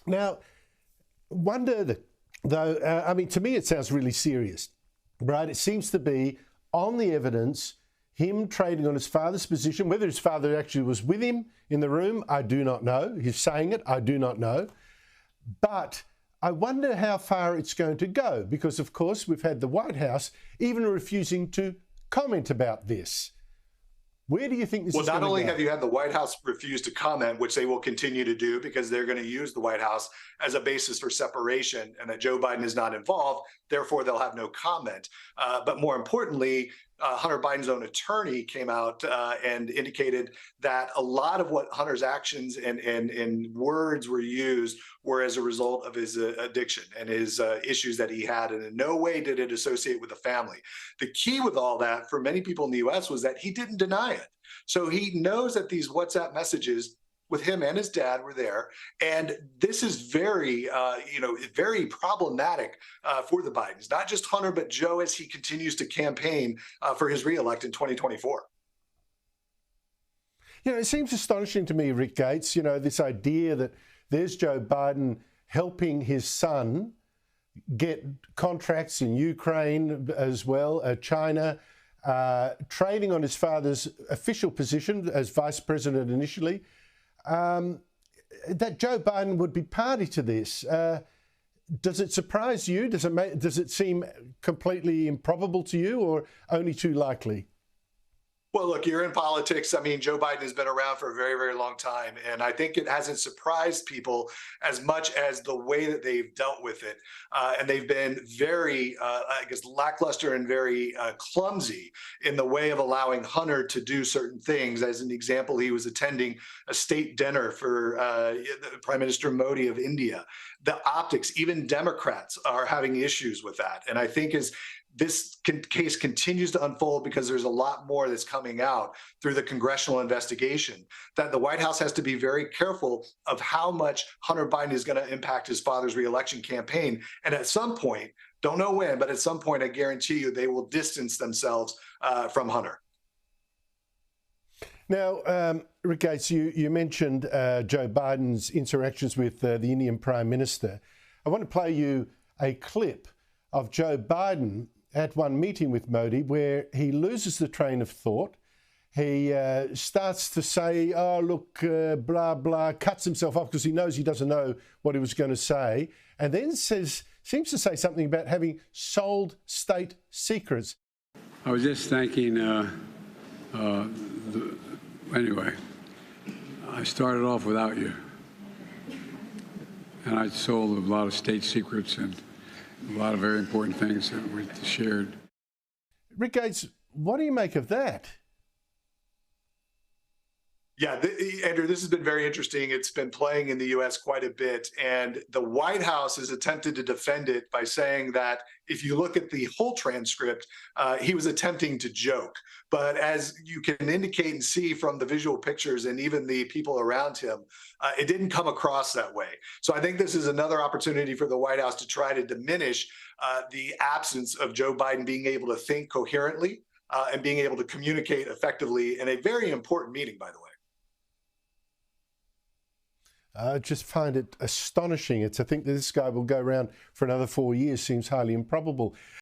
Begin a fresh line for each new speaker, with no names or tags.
Now, I mean, to me, it sounds really serious, right? It seems to be on the evidence, him trading on his father's position. Whether his father actually was with him in the room, I do not know. He's saying it, I do not know. But I wonder how far it's going to go, because, of course, we've had the White House even refusing to comment about this. Where do you think this is going to go?
Well, not only have you had the White House refuse to comment, which they will continue to do because they're going to use the White House as a basis for separation, and that Joe Biden is not involved, therefore they'll have no comment. But more importantly, Hunter Biden's own attorney came out and indicated that a lot of what Hunter's actions and words were used were as a result of his addiction and his issues that he had, and in no way did it associate with the family. The key with all that for many people in the U.S. was that he didn't deny it. So he knows that these WhatsApp messages with him and his dad were there, and this is very, very problematic for the Bidens. Not just Hunter, but Joe as he continues to campaign for his reelect in 2024.
You know, it seems astonishing to me, Rick Gates, you know, this idea that there's Joe Biden helping his son get contracts in Ukraine as well, China, trading on his father's official position as vice president initially. That Joe Biden would be party to this. Does it surprise you? Does it seem completely improbable to you, or only too likely?
Well, look, you're in politics. I mean, Joe Biden has been around for a very, very long time. And I think it hasn't surprised people as much as the way that they've dealt with it. And they've been very, lackluster and very clumsy in the way of allowing Hunter to do certain things. As an example, he was attending a state dinner for Prime Minister Modi of India. The optics, even Democrats are having issues with that. And I think as this case continues to unfold, because there's a lot more that's coming out through the congressional investigation, that the White House has to be very careful of how much Hunter Biden is going to impact his father's reelection campaign. And at some point, don't know when, but at some point, I guarantee you they will distance themselves from Hunter.
Now, Rick Gates, you mentioned Joe Biden's interactions with the Indian Prime Minister. I want to play you a clip of Joe Biden at one meeting with Modi where he loses the train of thought. He starts to say, oh, look, blah, blah, cuts himself off because he knows he doesn't know what he was going to say, and then seems to say something about having sold state secrets.
I was just thanking, anyway, I started off without you, and I sold a lot of state secrets and a lot of very important things that we shared.
Rick Gates, what do you make of that?
Yeah, Andrew, this has been very interesting. It's been playing in the U.S. quite a bit, and the White House has attempted to defend it by saying that if you look at the whole transcript, he was attempting to joke. But as you can indicate and see from the visual pictures and even the people around him, it didn't come across that way. So I think this is another opportunity for the White House to try to diminish the absence of Joe Biden being able to think coherently and being able to communicate effectively in a very important meeting, by the way.
I just find it astonishing. I think that this guy will go around for another 4 years seems highly improbable.